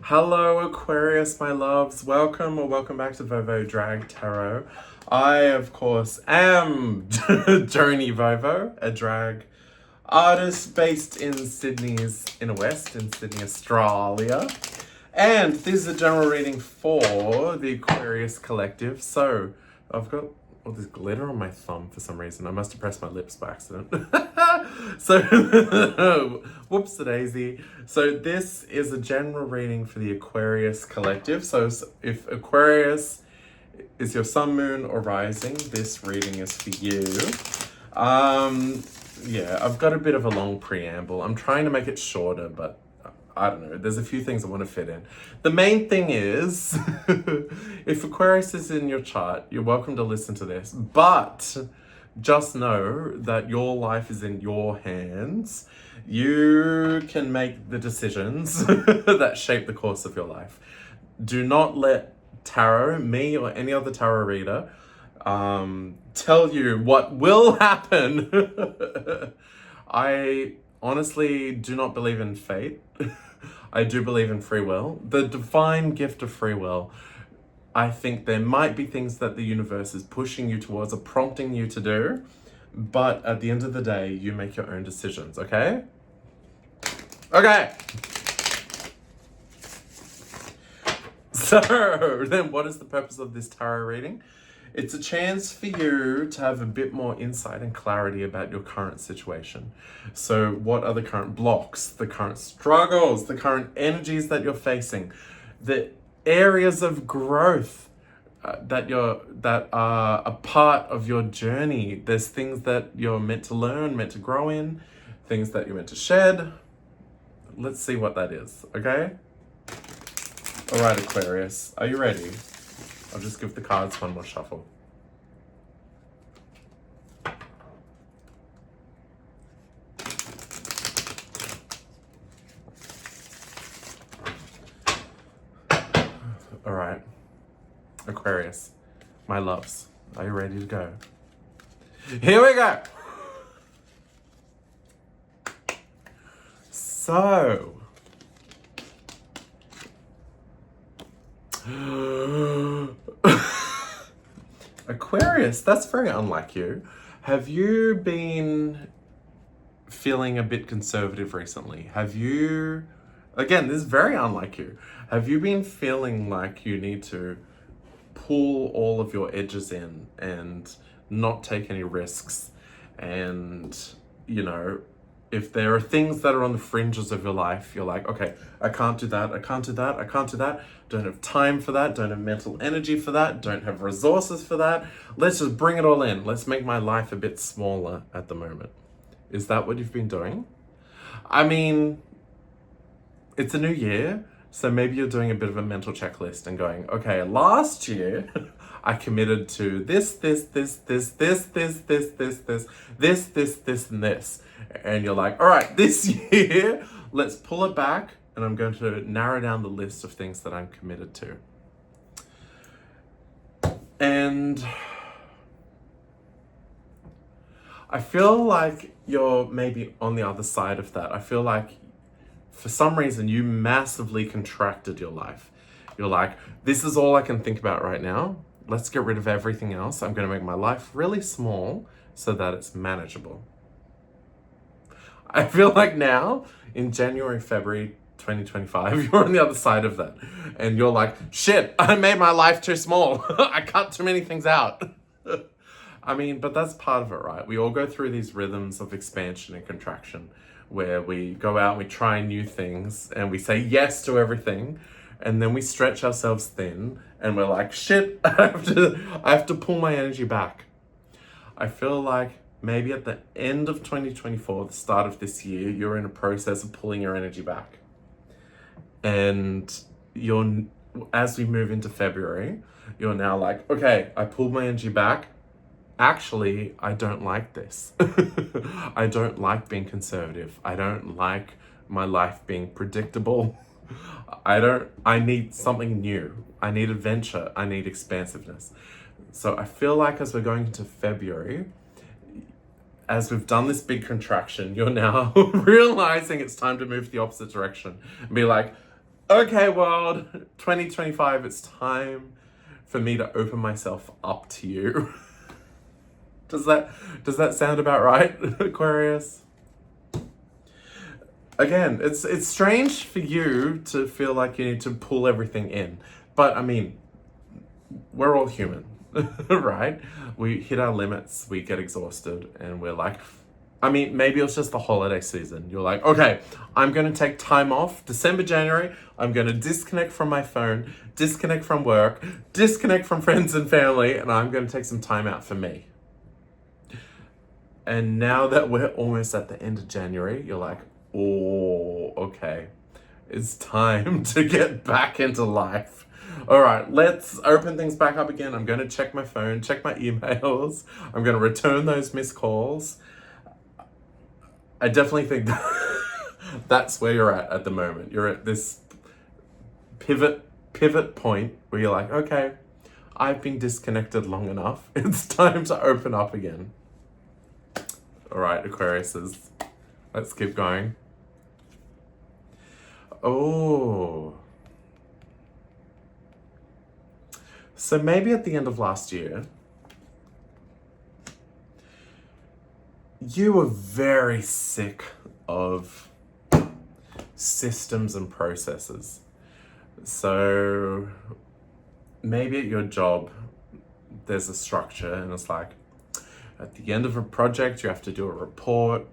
Hello Aquarius, my loves. Welcome back to Vovo Drag Tarot. I, of course, am Joni Vovo, a drag artist based in Sydney's inner west, in Sydney, Australia. And this is a general reading for the Aquarius collective. So, I've got all this glitter on my thumb for some reason. I must have pressed my lips by accident. So, whoops-a-daisy. So this is a general reading for the Aquarius collective. So if Aquarius is your sun, moon, or rising, this reading is for you. Yeah, I've got a bit of a long preamble. I'm trying to make it shorter, but I don't know. There's a few things I want to fit in. The main thing is, if Aquarius is in your chart, you're welcome to listen to this. But just know that your life is in your hands. You can make the decisions that shape the course of your life. Do not let tarot, me or any other tarot reader, tell you what will happen. I honestly do not believe in fate. I do believe in free will. The divine gift of free will. I think there might be things that the universe is pushing you towards or prompting you to do, but at the end of the day, you make your own decisions, okay? Okay. So, then what is the purpose of this tarot reading? It's a chance for you to have a bit more insight and clarity about your current situation. So what are the current blocks, the current struggles, the current energies that you're facing, the areas of growth that are a part of your journey. There's things that you're meant to learn, meant to grow in, things that you're meant to shed. Let's see what that is, okay? All right, Aquarius, are you ready? I'll just give the cards one more shuffle. All right, Aquarius, my loves, are you ready to go? Here we go. So, Aquarius, that's very unlike you. Have you been feeling a bit conservative recently? Again, this is very unlike you. Have you been feeling like you need to pull all of your edges in and not take any risks? And, if there are things that are on the fringes of your life, you're like, okay, I can't do that, I can't do that, I can't do that, don't have time for that, don't have mental energy for that, don't have resources for that. Let's just bring it all in. Let's make my life a bit smaller at the moment. Is that what you've been doing? I mean, it's a new year, so maybe you're doing a bit of a mental checklist and going, okay, last year, I committed to this, and this. And you're like, all right, this year, let's pull it back, and I'm going to narrow down the list of things that I'm committed to. And I feel like you're maybe on the other side of that. I feel like for some reason you massively contracted your life. You're like, this is all I can think about right now. Let's get rid of everything else. I'm going to make my life really small so that it's manageable. I feel like now, in January, February 2025, you're on the other side of that. And you're like, shit, I made my life too small. I cut too many things out. I mean, but that's part of it, right? We all go through these rhythms of expansion and contraction where we go out and we try new things and we say yes to everything. And then we stretch ourselves thin and we're like, shit, I have to pull my energy back. I feel like maybe at the end of 2024, the start of this year, you're in a process of pulling your energy back. And as we move into February, you're now like, okay, I pulled my energy back. Actually, I don't like this. I don't like being conservative. I don't like my life being predictable. I need something new. I need adventure. I need expansiveness. So I feel like as we're going into February, as we've done this big contraction, you're now realizing it's time to move the opposite direction and be like, Okay, world, 2025, it's time for me to open myself up to you. Does that sound about right, Aquarius? Again, it's strange for you to feel like you need to pull everything in. But I mean, we're all human, right? We hit our limits, we get exhausted, and we're like, I mean, maybe it's just the holiday season. You're like, okay, I'm going to take time off. December, January, I'm going to disconnect from my phone, disconnect from work, disconnect from friends and family, and I'm going to take some time out for me. And now that we're almost at the end of January, you're like, oh, okay, it's time to get back into life. All right, let's open things back up again. I'm going to check my phone, check my emails. I'm going to return those missed calls. I definitely think that's where you're at the moment. You're at this pivot point where you're like, okay, I've been disconnected long enough. It's time to open up again. All right, Aquariuses, let's keep going. Oh. So maybe at the end of last year, you were very sick of systems and processes. So maybe at your job, there's a structure and it's like, at the end of a project, you have to do a report,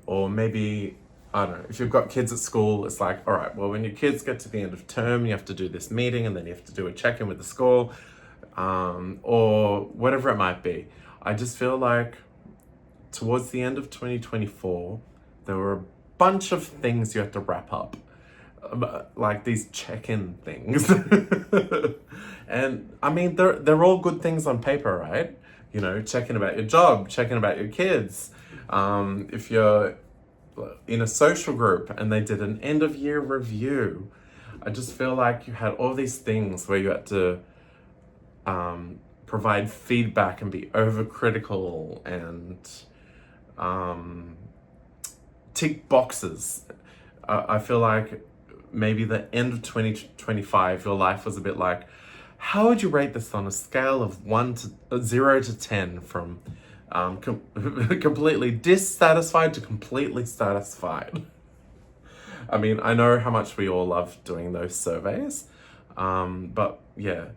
or maybe, I don't know, if you've got kids at school, it's like, all right, well, when your kids get to the end of term, you have to do this meeting and then you have to do a check-in with the school, or whatever it might be. I just feel like towards the end of 2024, there were a bunch of things you had to wrap up, like these check-in things. And I mean, they're all good things on paper, right? You know, checking about your job, checking about your kids. If you're in a social group and they did an end of year review, I just feel like you had all these things where you had to provide feedback and be overcritical and tick boxes. I feel like maybe the end of 2025, your life was a bit like, how would you rate this on a scale of 0 to 10 from completely dissatisfied to completely satisfied? I mean, I know how much we all love doing those surveys, but yeah.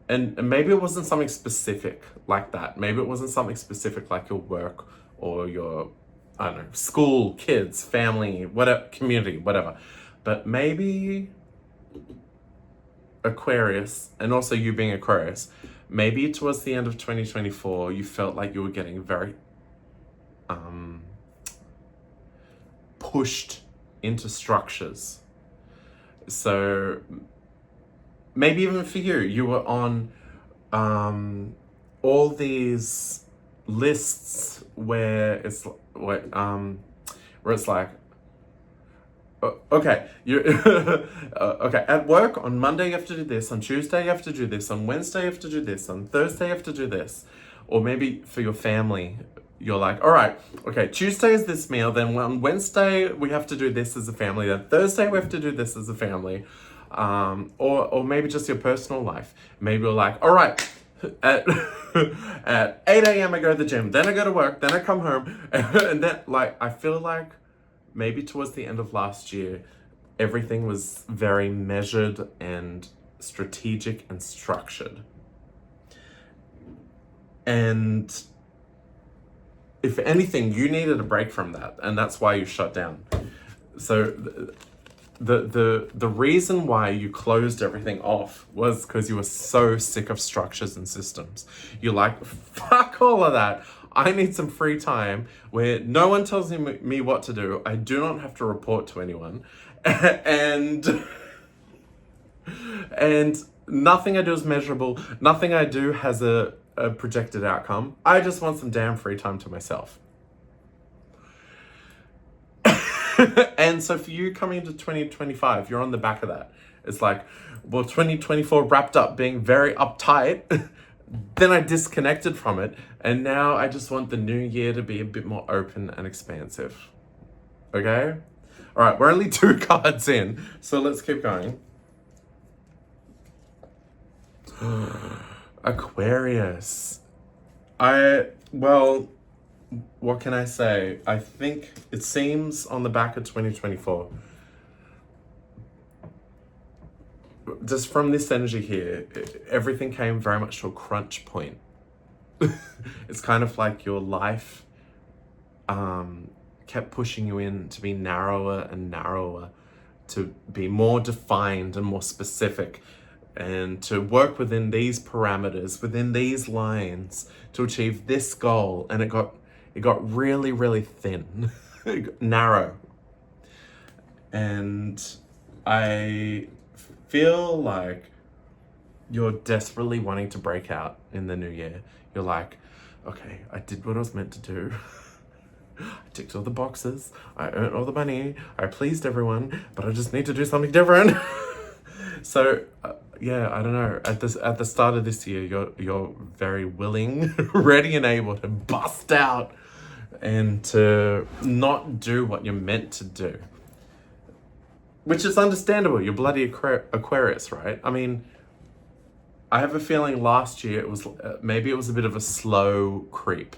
And maybe it wasn't something specific like that. Maybe it wasn't something specific like your work or your, I don't know, school, kids, family, whatever, community, whatever. But maybe Aquarius, and also you being Aquarius, maybe towards the end of 2024, you felt like you were getting very pushed into structures. So maybe even for you, you were on all these lists where it's like, okay, you okay, at work on Monday you have to do this, on Tuesday you have to do this, on Wednesday you have to do this, on Thursday you have to do this. Or maybe for your family, you're like, all right, okay, Tuesday is this meal, then on Wednesday we have to do this as a family, then Thursday we have to do this as a family. Or maybe just your personal life. Maybe you're like, all right, at 8 a.m. I go to the gym, then I go to work, then I come home, and then, like, I feel like maybe towards the end of last year, everything was very measured and strategic and structured. And if anything, you needed a break from that, and that's why you shut down. So the reason why you closed everything off was because you were so sick of structures and systems. You're like, fuck all of that. I need some free time where no one tells me what to do. I do not have to report to anyone. And nothing I do is measurable. Nothing I do has a projected outcome. I just want some damn free time to myself. And so for you coming into 2025, you're on the back of that. It's like, well, 2024 wrapped up being very uptight. Then I disconnected from it. And now I just want the new year to be a bit more open and expansive. Okay? All right, we're only 2 cards in, so let's keep going. Aquarius. Well, what can I say? I think it seems on the back of 2024, just from this energy here, everything came very much to a crunch point. It's kind of like your life kept pushing you in to be narrower and narrower, to be more defined and more specific, and to work within these parameters, within these lines, to achieve this goal. And it got really, really thin, narrow. And I feel like you're desperately wanting to break out in the new year. You're like, okay, I did what I was meant to do. I ticked all the boxes, I earned all the money, I pleased everyone, but I just need to do something different. So yeah, I don't know. At the start of this year, you're very willing, ready, and able to bust out and to not do what you're meant to do, which is understandable. You're bloody Aquarius, right? I mean, I have a feeling last year it was maybe it was a bit of a slow creep.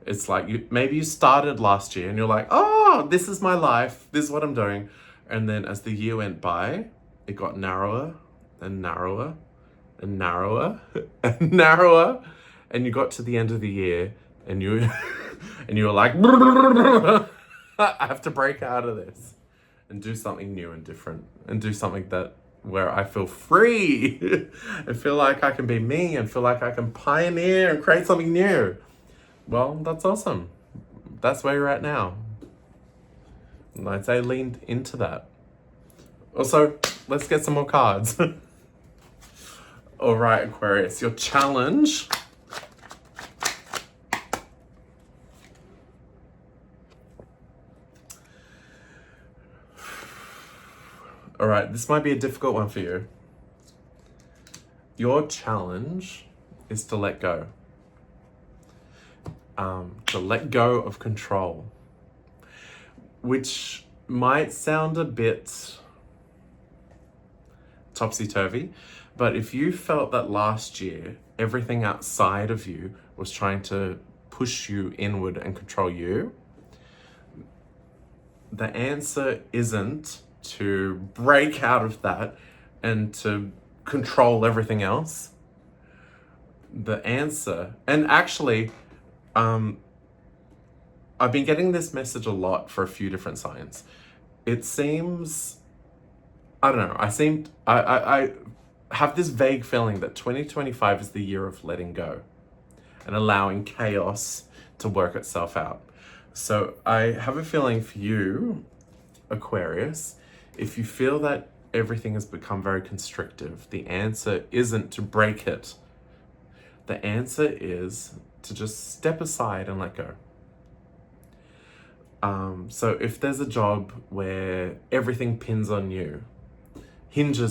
It's like maybe you started last year and you're like, oh, this is my life, this is what I'm doing. And then as the year went by, it got narrower and narrower and narrower and narrower. And you got to the end of the year and you and you were like, I have to break out of this and do something new and different, and do something that where I feel free and feel like I can be me and feel like I can pioneer and create something new. Well, that's awesome. That's where you're at now. And I'd say lean into that. Also, let's get some more cards. All right, Aquarius, your challenge. All right, this might be a difficult one for you. Your challenge is to let go. To let go of control, which might sound a bit topsy-turvy, but if you felt that last year everything outside of you was trying to push you inward and control you, the answer isn't to break out of that and to control everything else. The answer, and actually, I've been getting this message a lot for a few different signs. It seems, I don't know, I have this vague feeling that 2025 is the year of letting go and allowing chaos to work itself out. So I have a feeling for you, Aquarius, if you feel that everything has become very constrictive, the answer isn't to break it. The answer is to just step aside and let go. So if there's a job where everything hinges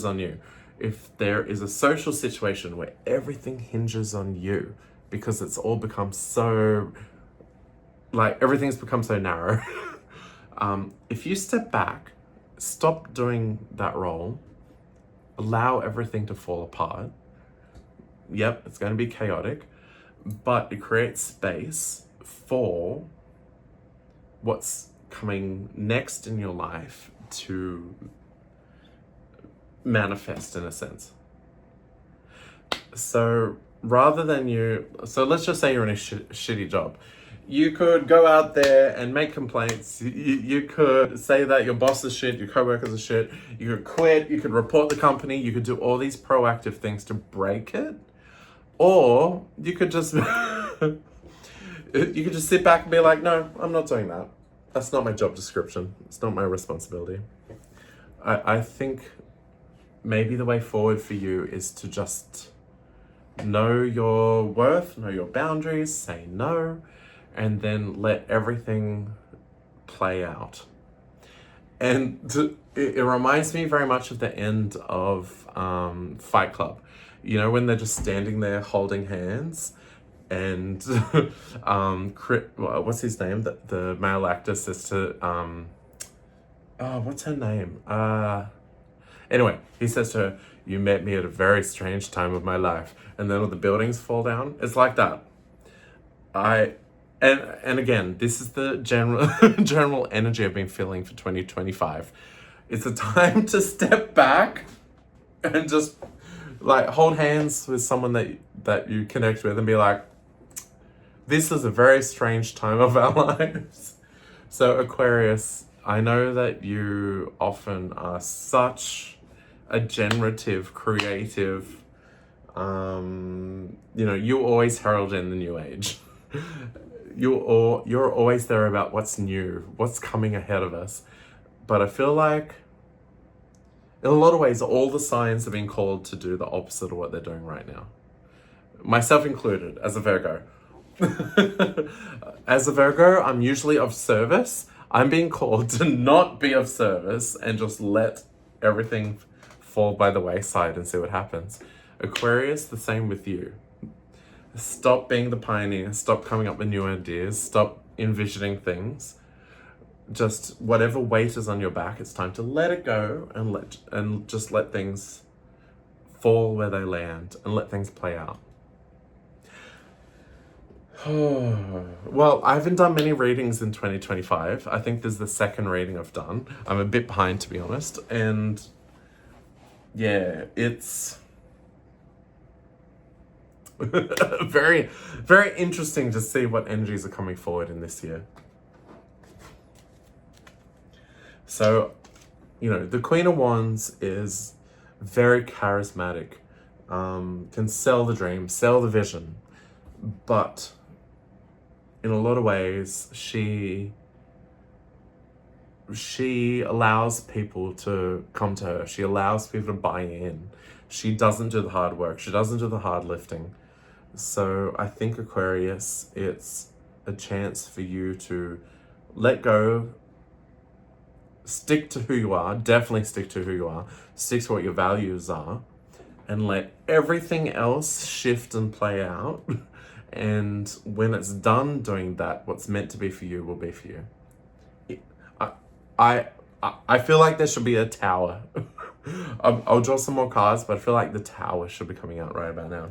on you, if there is a social situation where everything hinges on you because it's all become so, like everything's become so narrow, if you step back, stop doing that role, allow everything to fall apart, yep, it's going to be chaotic, but it creates space for what's coming next in your life to manifest in a sense. So rather than so let's just say you're in a shitty job. You could go out there and make complaints. You could say that your boss is shit, your coworkers are shit. You could quit, you could report the company, you could do all these proactive things to break it. Or you could just you could just sit back and be like, no, I'm not doing that. That's not my job description. It's not my responsibility. I think maybe the way forward for you is to just know your worth, know your boundaries, say no, and then let everything play out. And it reminds me very much of the end of Fight Club. You know, when they're just standing there holding hands and what's his name? The male actor says to, what's her name? Anyway, he says to her, you met me at a very strange time of my life. And then all the buildings fall down. It's like that. And again, this is the general general energy I've been feeling for 2025. It's a time to step back and just like hold hands with someone that you connect with and be like, this is a very strange time of our lives. So Aquarius, I know that you often are such a generative, creative, you always herald in the new age. You're always there about what's new, what's coming ahead of us. But I feel like, in a lot of ways, all the signs have been called to do the opposite of what they're doing right now. Myself included, as a Virgo. As a Virgo, I'm usually of service. I'm being called to not be of service and just let everything fall by the wayside and see what happens. Aquarius, the same with you. Stop being the pioneer. Stop coming up with new ideas. Stop envisioning things. Just whatever weight is on your back, it's time to let it go and just let things fall where they land and let things play out. Well, I haven't done many readings in 2025. I think this is the second reading I've done. I'm a bit behind, to be honest. And yeah, it's very, very interesting to see what energies are coming forward in this year. So, the Queen of Wands is very charismatic, can sell the dream, sell the vision, but in a lot of ways, she allows people to come to her. She allows people to buy in. She doesn't do the hard work. She doesn't do the hard lifting. So I think, Aquarius, it's a chance for you to let go, stick to who you are, definitely stick to who you are, stick to what your values are, and let everything else shift and play out. And when it's done doing that, what's meant to be for you will be for you. I feel like there should be a tower. I'll draw some more cards, but I feel like the tower should be coming out right about now.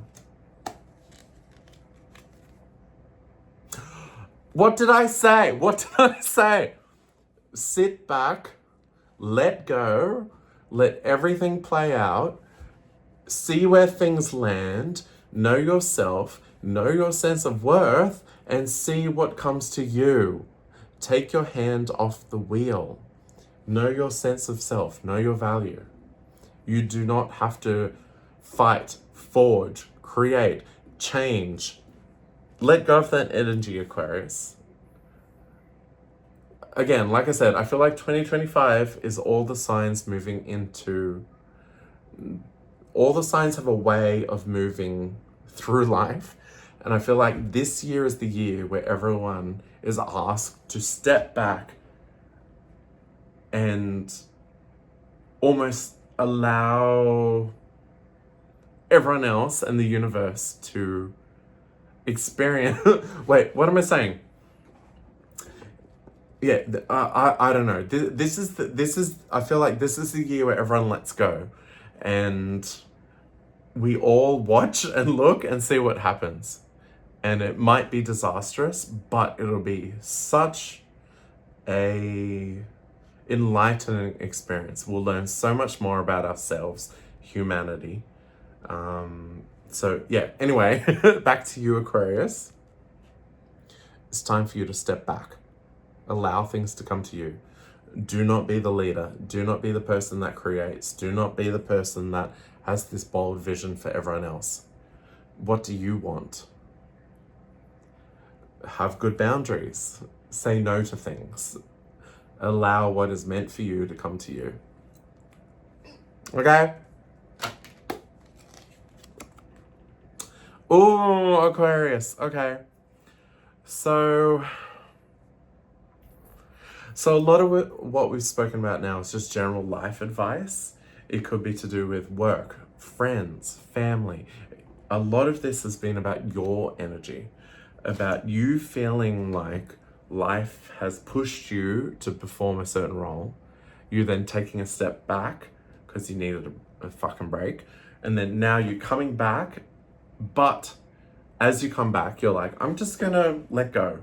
What did I say? What did I say? Sit back, let go, let everything play out, see where things land, know yourself, know your sense of worth, and see what comes to you. Take your hand off the wheel. Know your sense of self, know your value. You do not have to fight, forge, create, change. Let go of that energy, Aquarius. Again, like I said, I feel like 2025 is all the signs moving into... All the signs have a way of moving through life. And I feel like this year is the year where everyone is asked to step back and almost allow everyone else and the universe to experience... Wait, what am I saying? Yeah, I don't know. This is I feel like this is the year where everyone lets go, and we all watch and look and see what happens. And it might be disastrous, but it'll be such a enlightening experience. We'll learn so much more about ourselves, humanity. So yeah, anyway, back to you, Aquarius. It's time for you to step back. Allow things to come to you. Do not be the leader. Do not be the person that creates. Do not be the person that has this bold vision for everyone else. What do you want? Have good boundaries. Say no to things. Allow what is meant for you to come to you. Okay? Ooh, Aquarius. Okay. So a lot of what we've spoken about now is just general life advice. It could be to do with work, friends, family. A lot of this has been about your energy, about you feeling like life has pushed you to perform a certain role. You then taking a step back because you needed a fucking break. And then now you're coming back, but as you come back, you're like, I'm just gonna let go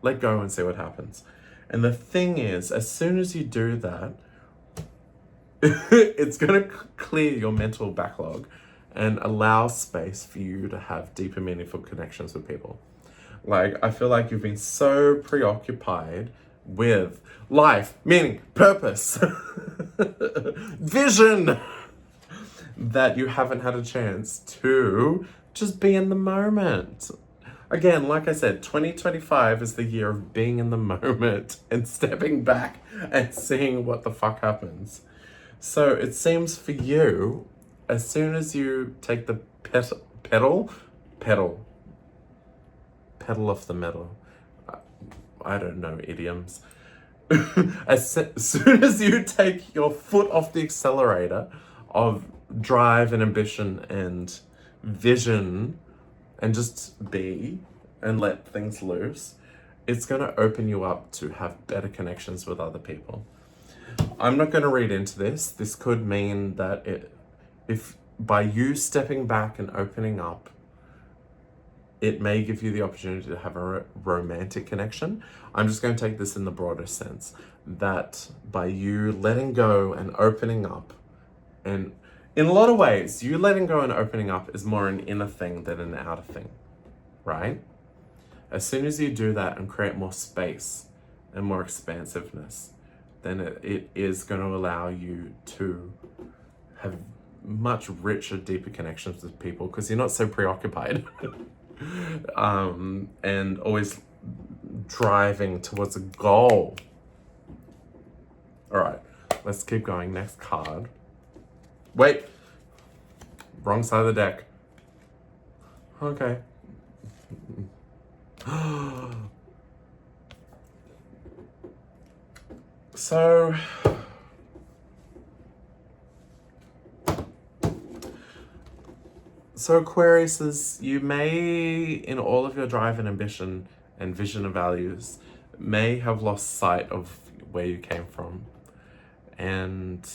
and see what happens. And the thing is, as soon as you do that, it's gonna clear your mental backlog and allow space for you to have deeper, meaningful connections with people. Like, I feel like you've been so preoccupied with life, meaning, purpose, vision, that you haven't had a chance to just be in the moment. Again, like I said, 2025 is the year of being in the moment and stepping back and seeing what the fuck happens. So it seems for you, as soon as you take the pedal off the metal. I don't know idioms. As soon as you take your foot off the accelerator of drive and ambition and vision and just be and let things loose, it's going to open you up to have better connections with other people. I'm not going to read into this. This could mean that if by you stepping back and opening up, it may give you the opportunity to have a romantic connection. I'm just going to take this in the broader sense, that by you letting go and opening up, and in a lot of ways, you letting go and opening up is more an inner thing than an outer thing, right? As soon as you do that and create more space and more expansiveness, then it is going to allow you to have much richer, deeper connections with people because you're not so preoccupied and always driving towards a goal. All right, let's keep going. Next card. Wait, wrong side of the deck. Okay. So Aquarius, you may, in all of your drive and ambition and vision and values, may have lost sight of where you came from. And,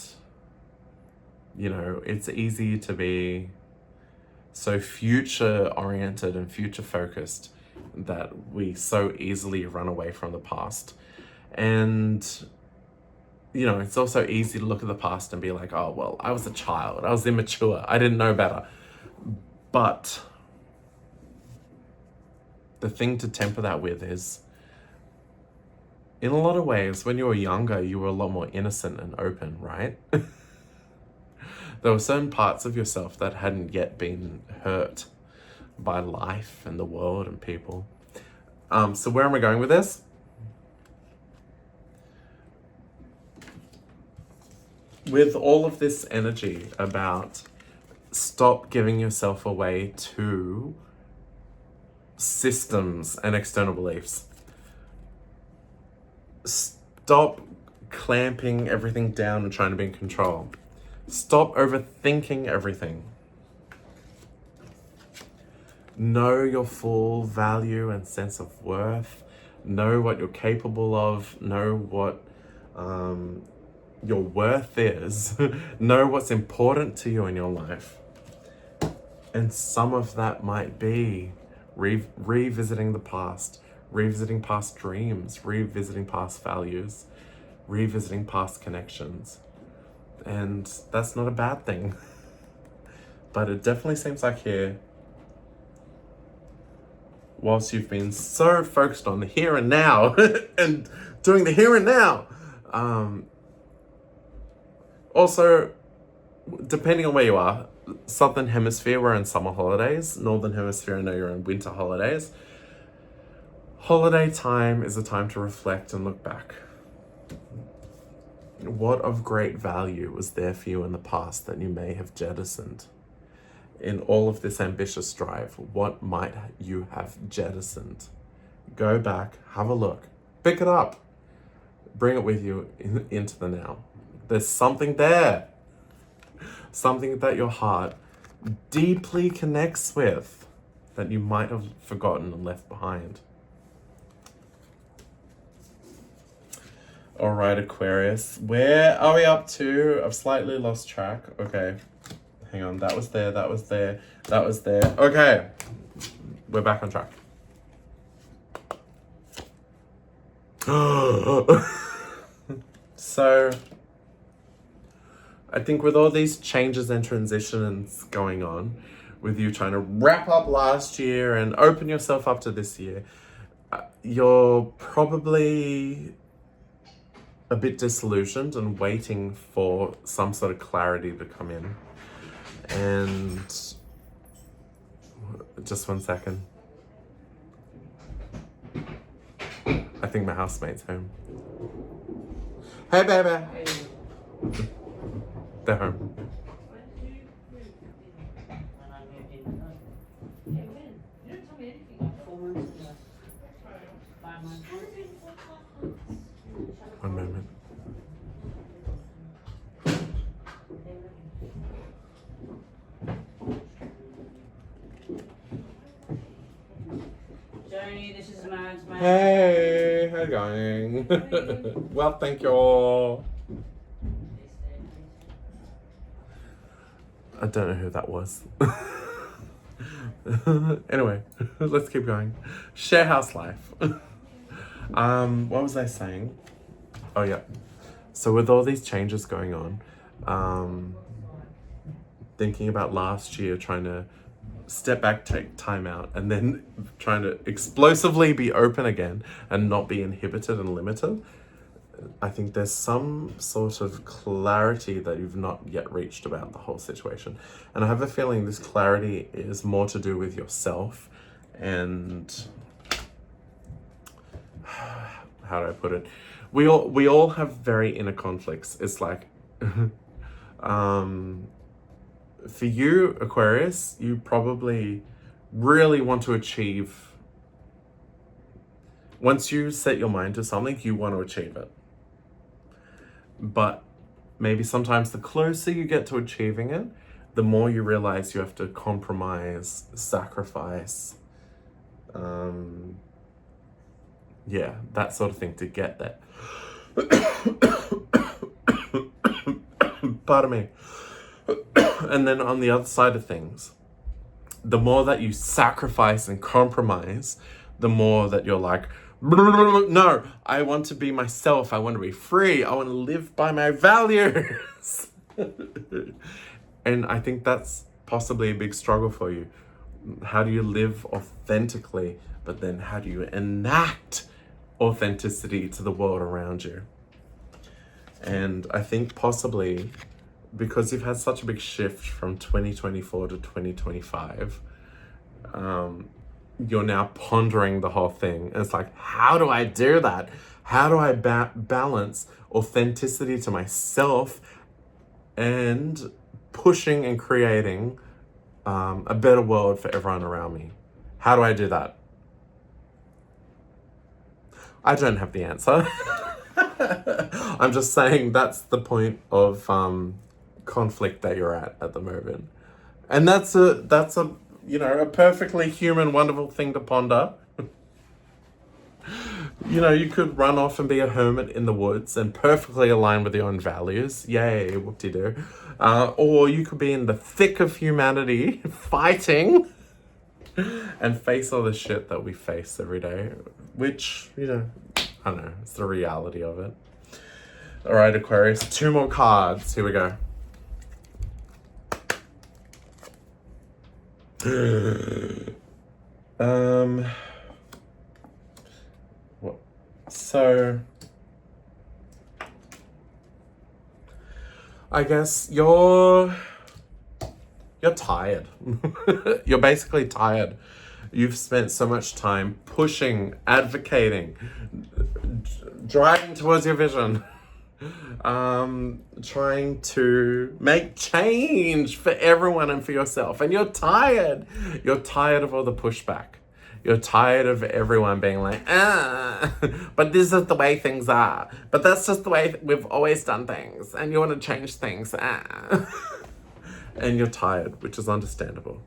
you know, it's easy to be so future oriented and future focused that we so easily run away from the past. And, you know, it's also easy to look at the past and be like, oh, well, I was a child, I was immature, I didn't know better. But the thing to temper that with is, in a lot of ways, when you were younger, you were a lot more innocent and open, right? There were certain parts of yourself that hadn't yet been hurt by life and the world and people. So where am I going with this? With all of this energy about stop giving yourself away to systems and external beliefs. Stop clamping everything down and trying to be in control. Stop overthinking everything. Know your full value and sense of worth. Know what you're capable of. Know what your worth is. Know what's important to you in your life. And some of that might be revisiting the past, revisiting past dreams, revisiting past values, revisiting past connections. And that's not a bad thing. But it definitely seems like here, whilst you've been so focused on the here and now and doing the here and now, also, depending on where you are, Southern Hemisphere, we're in summer holidays. Northern Hemisphere, I know you're in winter holidays. Holiday time is a time to reflect and look back. What of great value was there for you in the past that you may have jettisoned? In all of this ambitious drive, what might you have jettisoned? Go back, have a look, pick it up, bring it with you into the now. There's something there. Something that your heart deeply connects with that you might have forgotten and left behind. All right, Aquarius. Where are we up to? I've slightly lost track. Okay. Hang on. That was there. That was there. That was there. Okay. We're back on track. So, I think with all these changes and transitions going on, with you trying to wrap up last year and open yourself up to this year, you're probably a bit disillusioned and waiting for some sort of clarity to come in. And just 1 second. I think my housemate's home. Hey, baby. They're home. One moment. Joni, this is Mads. Hey, how you going? Well, thank you all. I don't know who that was. Anyway, let's keep going. Share house life. What was I saying? Oh yeah. So with all these changes going on, thinking about last year, trying to step back, take time out, and then trying to explosively be open again and not be inhibited and limited. I think there's some sort of clarity that you've not yet reached about the whole situation. And I have a feeling this clarity is more to do with yourself and how do I put it? We all have very inner conflicts. It's like for you, Aquarius, you probably really want to achieve. Once you set your mind to something, you want to achieve it. But maybe sometimes the closer you get to achieving it, the more you realize you have to compromise, sacrifice, yeah, that sort of thing to get there. Pardon me. And then on the other side of things, the more that you sacrifice and compromise, the more that you're like, no, I want to be myself. I want to be free. I want to live by my values. And I think that's possibly a big struggle for you. How do you live authentically, but then how do you enact authenticity to the world around you? And I think possibly because you've had such a big shift from 2024 to 2025, you're now pondering the whole thing. And it's like, how do I do that? How do I balance authenticity to myself and pushing and creating a better world for everyone around me? How do I do that? I don't have the answer. I'm just saying that's the point of conflict that you're at the moment. And that's a a perfectly human, wonderful thing to ponder. You could run off and be a hermit in the woods and perfectly align with your own values. Yay, whoop-de-doo. Or you could be in the thick of humanity, fighting, and face all the shit that we face every day. Which, I don't know, it's the reality of it. All right, Aquarius, 2 more cards. Here we go. So I guess you're tired. You're basically tired. You've spent so much time pushing, advocating, driving towards your vision, trying to make change for everyone and for yourself. And you're tired. You're tired of all the pushback. You're tired of everyone being like, but this is the way things are. But that's just the way we've always done things. And you want to change things. And you're tired, which is understandable.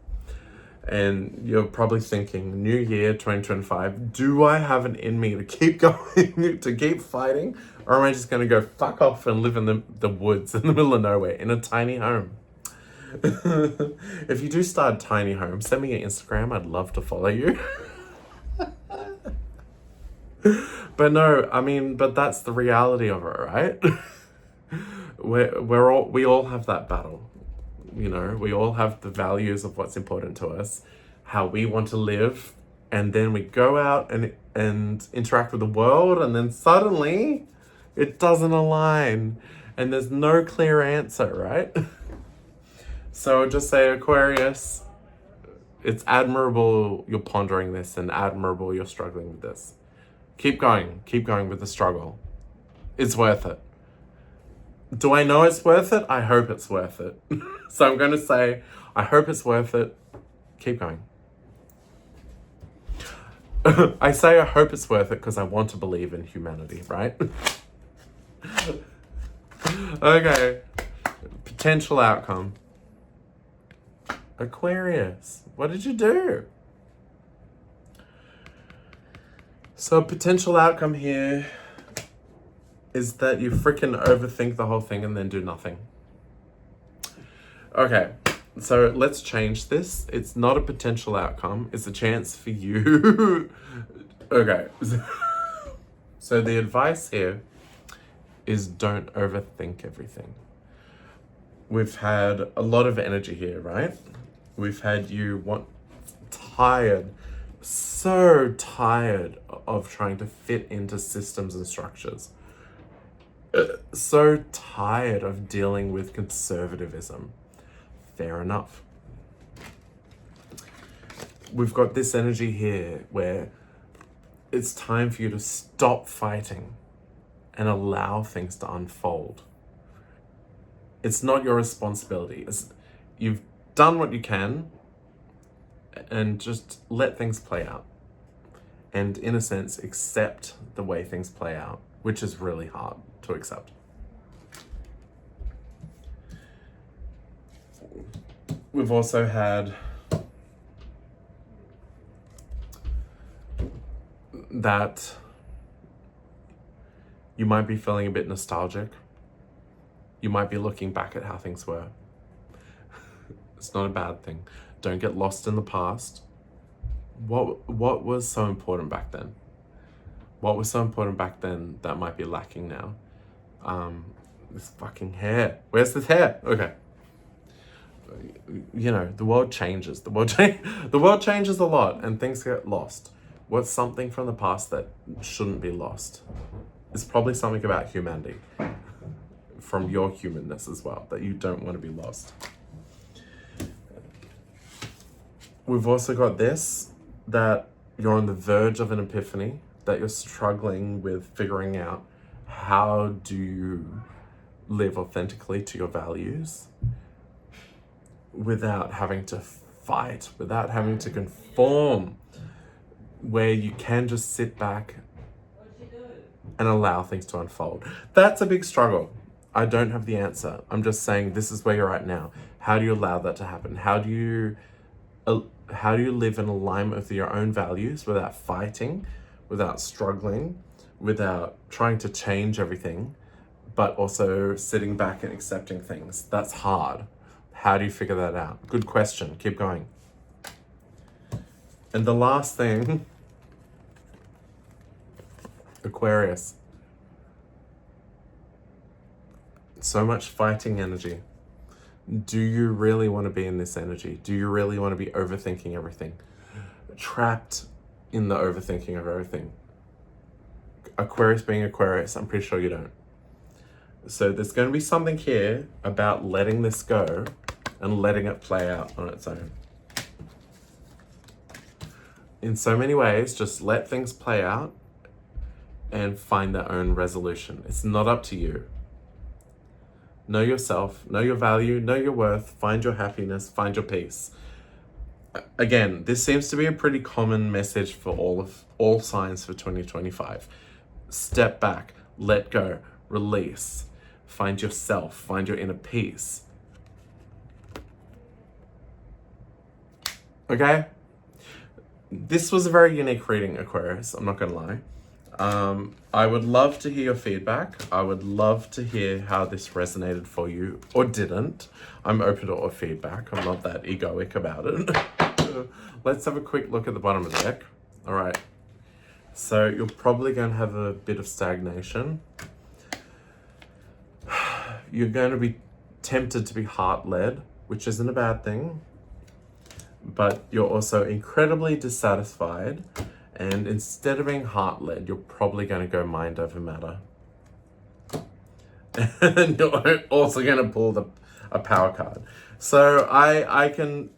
And you're probably thinking, new year 2025, do I have it in me to keep going, to keep fighting? Or am I just going to go fuck off and live in the woods in the middle of nowhere in a tiny home? If you do start a tiny home, send me your Instagram. I'd love to follow you. But no, I mean, but that's the reality of it, right? We all have that battle. You know, we all have the values of what's important to us, how we want to live, and then we go out and interact with the world, and then suddenly it doesn't align, and there's no clear answer, right? So just say, Aquarius, it's admirable you're pondering this, and admirable you're struggling with this. Keep going with the struggle. It's worth it. Do I know it's worth it? I hope it's worth it. So I'm going to say, I hope it's worth it. Keep going. I say I hope it's worth it because I want to believe in humanity, right? Okay. Potential outcome. Aquarius, what did you do? So potential outcome here is that you freaking overthink the whole thing and then do nothing. Okay, so let's change this. It's not a potential outcome. It's a chance for you. Okay. So the advice here is don't overthink everything. We've had a lot of energy here, right? We've had you tired, so tired of trying to fit into systems and structures. So tired of dealing with conservatism. Fair enough. We've got this energy here where it's time for you to stop fighting and allow things to unfold. It's not your responsibility. You've done what you can and just let things play out. And in a sense, accept the way things play out, which is really hard to accept. We've also had that you might be feeling a bit nostalgic. You might be looking back at how things were. It's not a bad thing. Don't get lost in the past. What was so important back then? What was so important back then that might be lacking now? This fucking hair. Where's this hair? Okay. You know, the world changes. The world changes a lot and things get lost. What's something from the past that shouldn't be lost? It's probably something about humanity, from your humanness as well, that you don't want to be lost. We've also got this, that you're on the verge of an epiphany, that you're struggling with figuring out how do you live authentically to your values without having to fight, without having to conform, where you can just sit back and allow things to unfold. That's a big struggle. I don't have the answer. I'm just saying this is where you're at now. How do you allow that to happen? How do you live in alignment with your own values without fighting, without struggling, without trying to change everything, but also sitting back and accepting things? That's hard. How do you figure that out? Good question. Keep going. And the last thing, Aquarius. So much fighting energy. Do you really want to be in this energy? Do you really want to be overthinking everything? Trapped in the overthinking of everything. Aquarius being Aquarius, I'm pretty sure you don't. So there's going to be something here about letting this go and letting it play out on its own. In so many ways, just let things play out and find their own resolution. It's not up to you. Know yourself, know your value, know your worth, find your happiness, find your peace. Again, this seems to be a pretty common message for all signs for 2025. Step back, let go, release, find yourself, find your inner peace. Okay? This was a very unique reading, Aquarius. I'm not going to lie. I would love to hear your feedback. I would love to hear how this resonated for you or didn't. I'm open to all feedback. I'm not that egoic about it. Let's have a quick look at the bottom of the deck. All right. So you're probably going to have a bit of stagnation. You're going to be tempted to be heart-led, which isn't a bad thing. But you're also incredibly dissatisfied. And instead of being heart-led, you're probably going to go mind over matter. And you're also going to pull a power card. So I can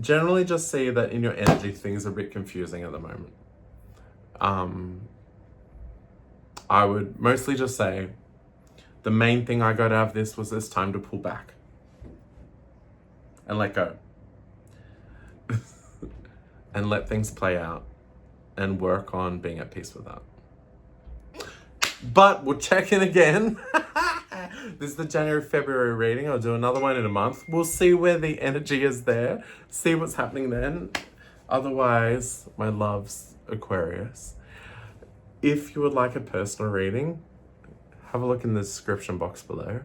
generally just see that in your energy, things are a bit confusing at the moment. I would mostly just say the main thing I got out of this was it's time to pull back and let go and let things play out and work on being at peace with that. But we'll check in again. This is the January-February reading. I'll do another one in a month. We'll see where the energy is there. See what's happening then. Otherwise, my loves, Aquarius, if you would like a personal reading, have a look in the description box below.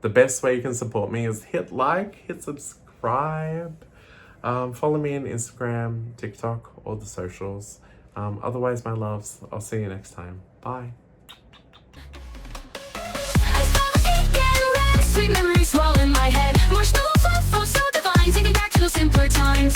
The best way you can support me is hit like, hit subscribe, follow me on Instagram, TikTok, all the socials. Otherwise, my loves, I'll see you next time. Bye. Sweet memories swell in my head. Marshmallow fluff, so divine. Take me back to those simpler times.